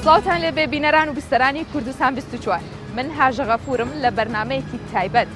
سڵاوتان لێبێ بینەران و بیستەرانی کوردستان 24 من هاژە غەفورم لە بەرنامەیەکی تایبەت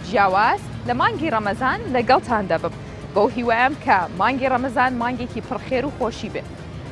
جیاواز لە مانگی ڕەمەزان لەگەڵتان دەبم بەو هیوایەم کە مانگی ڕەمەزان مانگێکی پڕخێر و خۆشی بێ.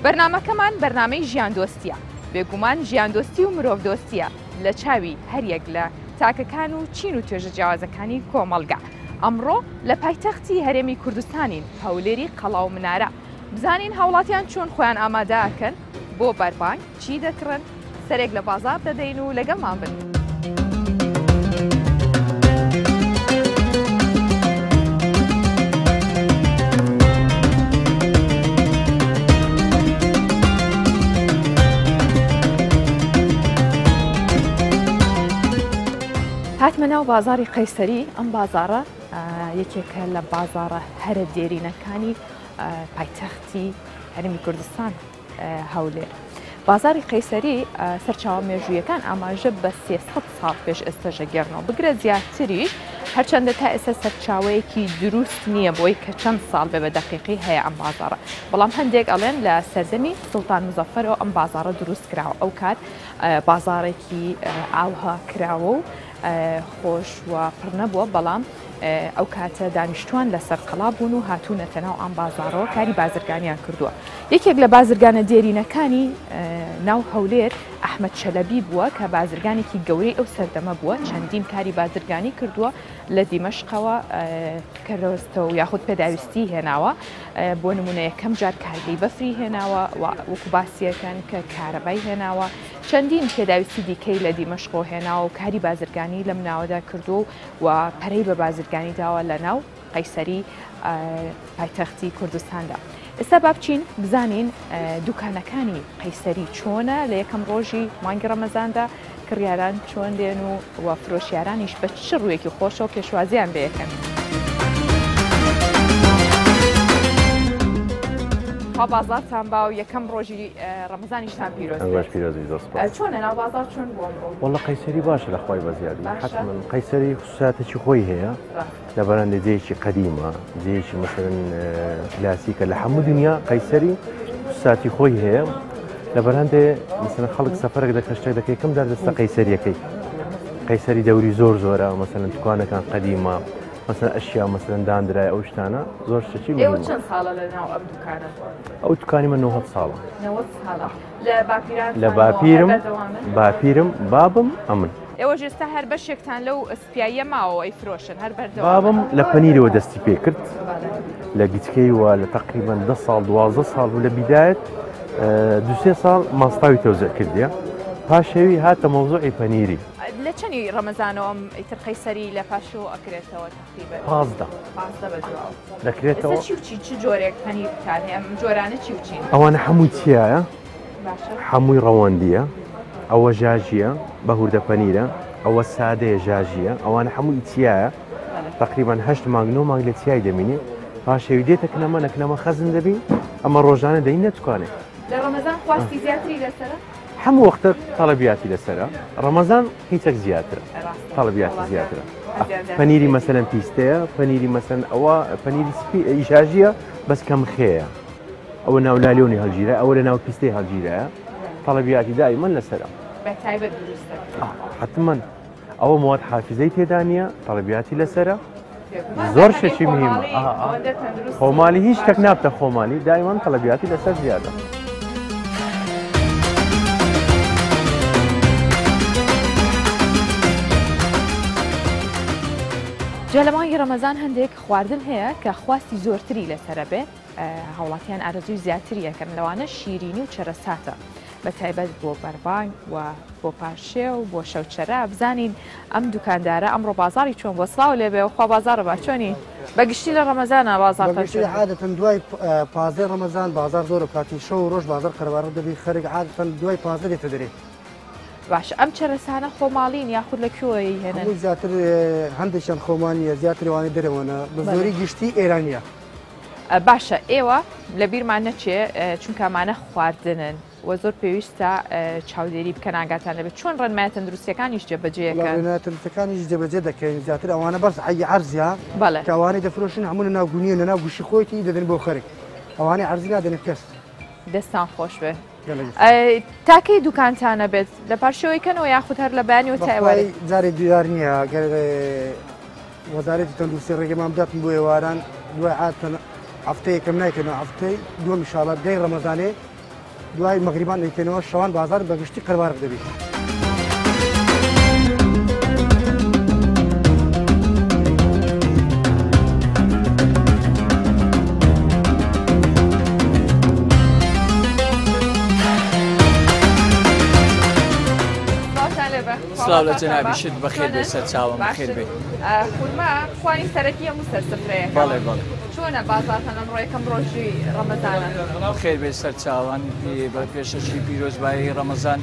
بەرنامەکەمان بەرنامەی ژیان دۆستیە، بێگومان ژیان دۆستی و مرۆڤ دۆستیە لە چاوی هەریەک لە تاکەکان و چین و توێژە جیاوازەکانی کۆمەڵگا. ئەمڕۆ لە پایتەختی هەرێمی کوردستانین، هەولێری قەڵاو منارە. بزانین هاوڵاتیان چۆن خۆیان ئامادەکەن بۆ بەربانگ، چی دەکڕن، سەرێک لە بازار دەدەین و لەگەڵمان بن. هاتمە ناو بازاری قەیسەری. ئەم بازارە یەکێکە لە بازارە هەرە دێرینەکانی پایتەختی هەرێمی کوردستان هەولێر. بازاری قەیسەری سەرچاوە مێژوویەکان ئاماژە بە 300 ساڵ پێش ئێستاژە گەڕنەوە، بگرە زیاتریش، هەرچەندە تا ئێستا سەرچاوەیەکی دروست نییە بۆی کە چەند ساڵ بێ بە دەقیقی هەیە ئەم بازارە. بەڵام هەندێک ئەڵێن لە سەردەمی سوڵتان مزەفەرەوە ئەم بازارە دروست کراوە. ئەو کات بازارێکی ئاوها کراوە و خۆش و پڕ نەبووە، بەڵام ئەو کاتە دانیشتوان لەسەر قەڵا بوون و هاتوونەتە ناو ئەم بازارەوە کاری بازرگانیان کردووە. یەکێک لە بازرگانە دێرینەکانی ناو هەولێر ئەحمەد چەلەبی بووە کە بازرگانێکی گەورەی ئەو سەردەمە بووە، چەندین کاری بازرگانی کردووە لە دیمەشقەوە کەرەوەستەوە و یاخود پێداویستی هێناوە. بۆ نمونە یەکەم جار کارگەی بەفری هێناوە، وەکو باسیەکەن کە کارەبای هێناوە، چەندین پێداویستی دیکەی لە دیمەشقۆ هێناوە و کاری بازرگانی لەم ناوەدا کردو و پەرەی بە بازرگانی داوە لە ناو قەیسەری پایتەختی کوردستاندا. ئێستا با بچین بزانین دوکانەکانی قەیسەری چۆنە لە یەکەم ڕۆژی مانگی ڕەمەزاندا، کڕیاران چۆن دێن و فرۆشیارانیش بە چ ڕوویەکی خۆشە و پێشوازیان بەیەکەن. خوا بازارتان با و یەکەم ڕۆژی ڕەمەزانیشتان پیرۆز. چۆنە ناو بازار چۆن بووە؟ وەڵا قەیسەری باشە لە خوای بەزیادی. حتما قەیسەری خصوصیاتێکی خۆی هەیە، لەبەرەندە جێیەکی قەدیمە، جێیەکی مەسەڵەن کلاسیکە لە هەموو دنیا. قەیسەری خصوصیاتی خۆی هەیە، لەبەرەندێ مەسەڵەن خەڵک سەفەرێک دەکە شتێک دەکەی کەم دەردەستە قەیسەریەکەی. قەیسەری دەوری زۆر زۆرە، مەسەڵەن توکانەکان قەدیمە، مثلا ئەشیا مەسەڵەن دانرای ئەو شتانە زۆر شتێکی مهمە. ئێوە چەند ساڵە لەناو ئەم دوکانە؟ ئەو دوکانی من 90 ساڵە. 90 ساڵە. لە باپیرم بابم ئەمن. ئێوە ئێستا هەر بەشێکتان لەو ئەسپیایە ماوە ئەیفرۆشن هەر بەردەوام؟ بابم لە پەنیرەوە دەستی پێ کرد، لە گیتکەیەوە لە تقریبا 10 ساڵ 12 ساڵ و لە بیدایەت 2-3 ساڵ ماستاوی تەوزیع کردیە، پاشەوی هاتە مەوزوعی پەنیری. لە چەندی ڕەمەزانەوە ئیتر قەیسەری لە پاشەوە ئەکرێتەوە تقریبا؟ 15 بەدواوە دەکرێتەوە. چی جۆرێک پەنیرتان هەیە؟ ئەم جۆرانە چی و چین؟ ئەوانە هەمووی چیایە؟ هەمووی ڕەوەندیە، ئەوە ژاژیە بەهوردە پەنیرە، ئەوە سادەیە ژاژیە، ئەوانە هەمووی چیایە. تقریبا 8 مانگ 9 مانگ لە چیای دەمینێ، پاشەوی دێتە کنەمە نەکنەمە خەزم دەبی، ئەمە ڕۆژانە دەین نەتوانێت. لە ڕەمەزان خواستی زیاتری لەسەرە؟ هەموو وەختە تەڵەبیاتی لەسەرە، ڕەمەزان هیچێک زیاترە، تەڵەبیاتی زیاترە. پەنیری مەسەلەن پیستەیە، پەنیری مەسەلەن ئەوە پەنیری ژاژیە بەس کەم خێیە، ئەوە ناو لالیۆنی هەڵگیرە، ئەوە لە ناو پیستەی هەڵگیرەیە، تەڵەبیاتی دائیمەن لەسەرە. بەتایبەت دروستە؟ حتمەن ئەوە مواد حافزەی تێدا نییە، تەڵەبیاتی لەسەرە، زۆر شەشی مهمە. خۆمالی هیچ شتێک نابتە خۆمالی، دائیمەن تەڵەبیاتی لەسەر زیادە. جا لە مانگی ڕەمەزان هەندێک خواردن هەیە کە خواستی زۆرتری لەسرە بێ، هاوڵاتیان ئارەزووی زیاتری یەکەن، لەوانە شیرینی و چەرەساتە، بە تایبەت بۆ بەربانگ و بۆ پاشێ و بۆ شەوچەرە. بزانین ئەم دوکاندارە ئەمڕۆ بازاری چۆن بۆ سڵاو لێبێ و خوا بازارە با چۆنی بەگشتی لە ڕەمەزانە بازار عادەتەن دوای 15 ڕەمەزان بازار زۆر کاتی شەو و ڕۆژ بازار قەرەبارە دەبی خەرێک عادەتەن دوای 15 دێتە دەرێ. باش ئەم چەرەسانە خۆماڵین یاخود لە کوێی هێنن؟ زیاتر هەندێکیان خۆمانیە، زیاتریوانی دەرەوەنە، بە زۆری گشتی ئێرانیە. باشە ئێوە لە بیرمان نەچێ چونکەمانە خواردنن و زۆر پێویستە چاودێری بکەن، ئاگاتان دەبێت چۆن ڕێنمایە تەندروستیەکانیش جێبەجێەکەن؟ ڕێنمایە تەندروستیەکانیش جێبەجێ دەکەین، زیاتر ئەوانە بەس عەیی عەرزیە کە ئەوانەی دەفرۆشن هەموو لە ناو گونیە لە ناو گوشی خۆیتی دەدەن بۆ خەرێک، ئەوانەی عەرزی نادەنێت کەس. دەستان خۆش بێ. تاکەی دوکانتانە بێت لە پاشەوەیکەنەوە یاخود هەر لە بەیانیەوە تایواری جارێ دیار نییە گەر وەزارەتی تەندروستی ڕێگەمان بداتن بۆ ئێواران دوای عادەتەن هەفتەیەکەم نایکەنەوە هەفتەی دووەم ئینشاڵڵا دەی ڕەمەزانێ دوای مەغریبان دەیکەنەوە شەوان بازار بەگشتی قەربارق دەبێت. سلااو لە جەنابیشت بەخێر بێ سەر چاوم بەخێر بێ خورما خوانی سەرەکی هەموو سەرسفرەیە بەڵێ بەڵێ چۆنە بازارتان ئەمڕۆ یەکەم ڕۆژی ڕەمەزانە خێر بێ سەر چاوان بە پێشەشی پیرۆزبایی ڕەمەزان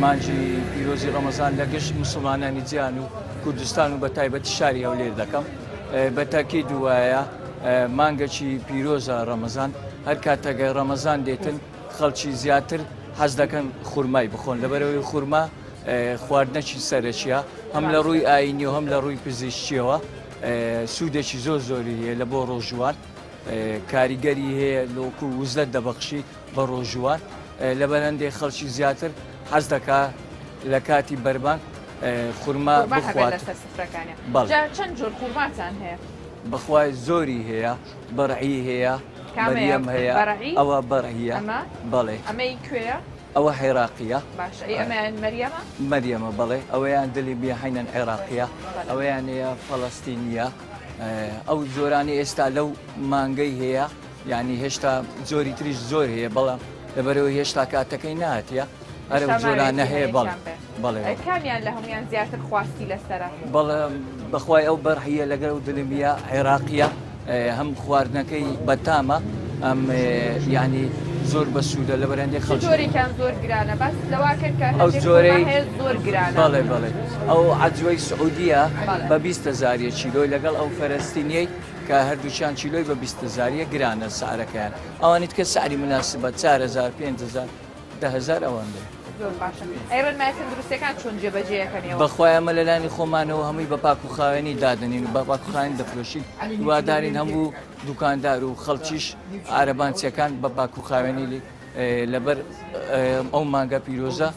مانجی پیرۆزی ڕەمەزان لە گەشت موسڵمانانی جیان و کوردستان و بە تایبەتی شاری هەولێر دەکەم بە تاکید وایە مانگەکی پیرۆزە ڕەمەزان هەر کاتەگە ڕەمەزان دێتن خەڵکی زیاتر حەز دەکەن خورمای بخۆن لەبەرەوەی خورما خواردنەکی سەرچیە هەم لە ڕووی ئاینی و هەم لە ڕووی پزیشکیەوە سوودێکی زۆر زۆری هەیە لە بۆ ڕۆژوان کاریگەری هەیە لۆکو وزلت دەبەخشی بە ڕۆژوان لە بەرەندێ خەڵکی زیاتر حەز دەکا لە کاتی بەربانگ خورما بخوات چەند جۆر خورماتان هەیە بەخوای زۆری هەیە بەڕعی هەیە مەریەم هەیە ئەوە بەڕهیە بەڵێ ئەمەی کوێیە ئەوە عێراقیە مەریەمە بەڵێ ئەوەیان دلی بیاحینەن عێراقیە ئەوەیان هەیە فەڵەستینیە ئەو جۆرانی ئێستا لەو مانگەی هەیە یعنی هێشتا جۆری تریش زۆر هەیە بەڵام لەبەرەوە هێشتا کاتەکەی نهاتیە هەرە جۆرانە هەیە بەڵێ کامیان لە هەمویان زیاتر خواستی لەسەرە بەڵێ بەخوای ئەو بەرهیە لەگەڵ دلمیە عێراقیە هەم خواردنەکەی بەتامە ئەم یعنی زۆر بەسوودە لە بەرەندێ خەڵک جۆرێکیان زۆر گرانە بەس لەواکرد ئەو جۆرەی زۆر گرانە بەڵێ بەڵێ ئەو عەجوەی سعودیە بە 20,000 چیلۆی لەگەڵ ئەو فەرەستینیەی کە هەردووچیان چیلۆی بە 20,000 گرانە سعرەکەیان ئەوانیت کە سعری مناسبە 4,000 5,000 10,000 ئەوان دێ ئەیڕێنمایەتەن دروستەکان چۆن جێبەجێەکەنەوە بەخوای ئەمە لەلانی خۆمانەوە هەمووی بە پاک و خاوێنی دادنین و بە پاکوخاوێنی دەفرۆشین وادارین هەموو دوکاندار و خەڵکیش عارەبانچیەکان بە پاک و خاوێنی لەبەر ئەو مانگە پیرۆزە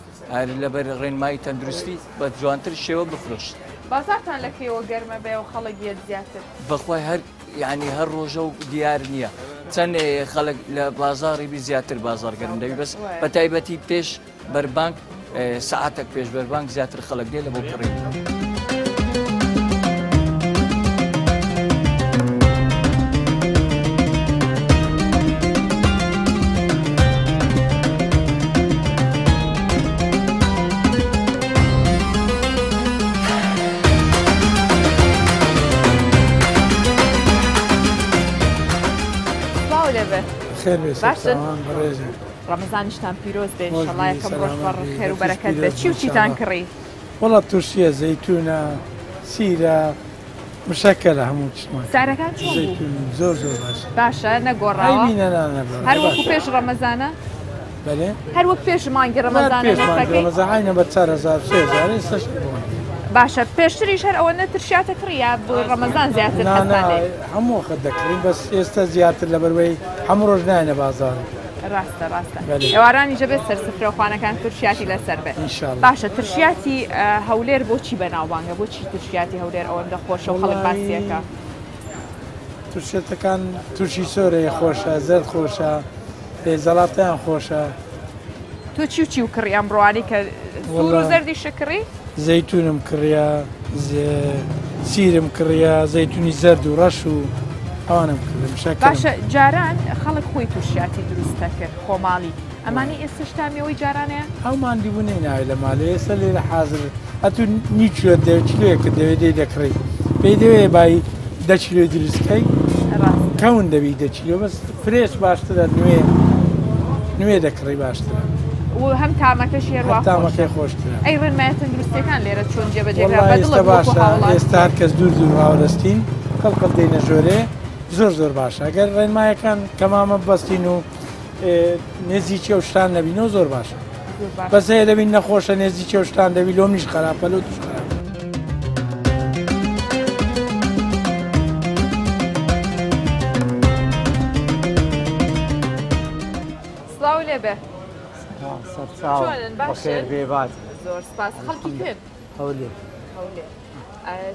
لەبەر ڕێنمایی تەندروستی بە جوانتر شێوە بفرۆشت. بازارتان لەکەیەوە گەرمە بێ و خەڵک زیاتر بەخوای هەر یعنی هەر ڕۆژە و دیار نییە چەند خەڵک لە بازاڕی بی زیاتر بازار گەرم دەوی بەس بە تایبەتی پێش بەربانگ سعاتێک پێش بەربانگ زیاتر خەڵک دێ لە بۆ کڕین. ڕەمەزانیشتان پیرۆز بێ ئینشەڵڵا یەکەم ڕۆژ بەڕ خێر و بەرەکەت بێت چی و چیتان کڕی؟ وەڵا تووشیە زەیتونە سیرە مشەکەلە هەموو چمان سارەکان زۆر زۆر باشە نەگۆڕاوە هەر وەکو پێش ڕەمەزانە بەێ هەر وەک پێش مانگی ڕەمەزانە بە 4,000 باشە پێشتریش هەر ئەوە نەترشاتە کڕیا بۆ ڕەمەزان زیاتر هەموو خەت دەکرین بەس ئێستا زیاتر لەبەروەی هەموو ڕۆژ نایەنە بازار ڕاستە ئێوارانی جەبێت سەرسفرەخوانەکان ترشیاتی لەسەر بێت باشە ترشیاتی هەولێر بۆچی بەناوبانگە بۆچی ترشیاتی هەولێر ئەوەندە خۆشە و خەڵک باسیەکە تورشێتەکان تووشی سۆرەیە خۆشە زەرد خۆشە زەڵاتیان خۆشە تۆ چی و چی و کڕی ئەمڕۆوانی کە سوور و زەردی شکڕی زەیتونم کڕیا سیرم کڕیا زەیتونی زەرد و ڕەش و ئەوانم کردم باشە جاران خەڵک خۆی تووشیاتی دروستە کرد خۆماڵی ئەمانی ئێستا شتامیەوەی جارانەیە ئەومان دیبوونەی ناوی لە ماڵێ ئێستا لێرە حاضر ئەتو نیچوە کیلۆیەکە دەوێت دەی دەکڕی پێی دەوێ بای 10 کیلۆ دروستکەی کەون دەبی 10 کیلۆ بەس فرێش باشترە نوێ دەکڕی باشترە و هەم تامەکەشی هێروە تامەکەی خۆشترە ئەی ڕێنمایەتەن دروستەکان لێرە چۆن جێبەجێکرا ئێستا باشە ئێستا هەر کەس دوور هاوڕستین کەڵقەت دێنە ژۆرێ زۆر باشە ئەگەر ڕێنمایەکان کەمامە بەستین و نێزییکی ئەو شتان نەبینەوە زۆر باشە بەس هەیە دەبین نەخۆشە نێزییکی ئەو شتان دەبی لۆم نیش خراپە لۆ توش خراپ سڵاو لێبێ سەرچاو بەخێر بێبات زۆر سپاس خەڵکی پێ هەولێر هەولێر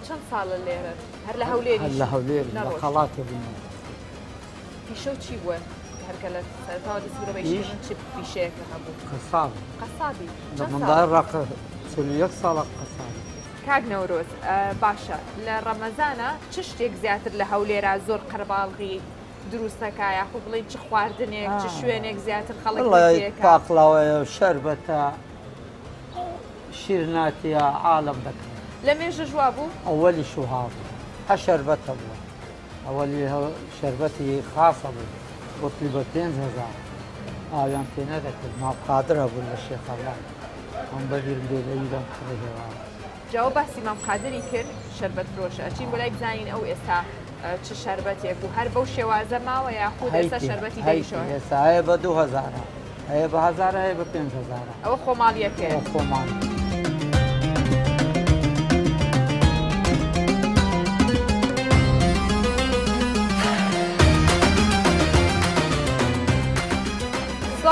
چەند ساڵە لێرە هەر لە هەولێری لە هەولێر لە خەڵاتە بوون پیشە چی بووە هەرکە لە سەرتاوە دەستی بەیشتن چ پیشەیەکە هەبوو قەساب قەسابی لە منداڵ ڕقە 41 ساڵە قەساب کاک نەورۆز باشە لە ڕەمەزانە چ شتێک زیاتر لە هەولێرە زۆر قەرباڵغی دروستەکە یاخو بڵین چ خواردنێک چ شوێنێک زیاتر خەڵک پاقڵاوەیە شەربەتە شیرناتیە عالم دەکەن لە مێژە جووا بوو ئەوەلی شوها بوو هە شەربەتە بووە ئەوەلی شەربەتی خاسە بوو بۆتلی بە 5,000 ئاویان پێ نەدەکرد ماقادرە بوو لە شێخەڵان ئەم بەگیرم دێ لە ئیران کڕێەوە جاو باسی مام قادری کرد شەربەت فرۆشە ئەچین بۆ لای بزانین ئەو ئێستا چ شەربەتێک و هەر بەو شێوازە ماوە یاخود ئێستا شەربەتی دەیشەوە ئێستا هەیە بە 2000 هەیە بە 1000 هەیە بە 5,000 ئەوە خۆماڵیەکە خۆمان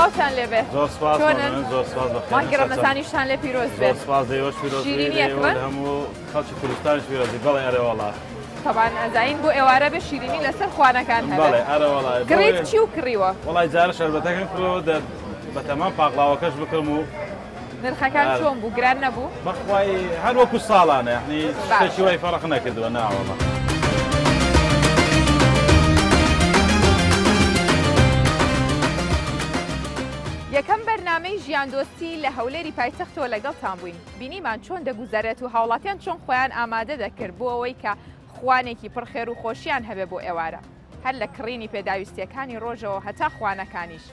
سڵاوتان لێبێ زۆر سپاس زۆر سپاس مانگی ڕەمەزانیشتان لێ پیرۆز بێت سپاس دەیوەش پیرۆز هەموو خەڵکی کوردستانیش پیرۆزی بەڵێ ئەرێوەڵا طبعا ئەزاین بۆ ئێوارە بێ شیرینی لەسەر خوانەکان بەڵێ ئەرەوەڵا گڕیت چی و کڕیوە وڵای جارە شەربەتەکەم کرۆ بە تەمام پاقڵاوەکەش بکەم و نرخەکان چۆن بوو گران نەبوو بەخوای هەر وەکو ساڵانە یعنی شتێکی وای فەرق نەکردووە ناوەڵا یەکەم بەرنامەی ژیاندۆستی لە هەولێری پایتەختەوە لەگەڵتان بووین بینیمان چۆن دەگوزارێت و هاوڵاتیان چۆن خۆیان ئامادە دەکرد بۆ ئەوەی کە خوانێکی پڕخێر و خۆشیان هەبێ بۆ ئێوارە هەر لە کڕینی پێداویستیەکانی ڕۆژەوە هەتا خوانەکانیش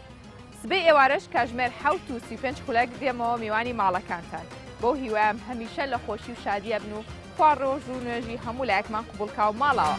سبەی ئێوارەش کاژمێر 35 خولەک دێمەوە میوانی ماڵەکانتان بۆ هیوایم هەمیشە لە خۆشی و شادیە بن و خوا ڕۆژ و نوێژی هەموو لایەکمان قوبوڵکاو ماڵەوە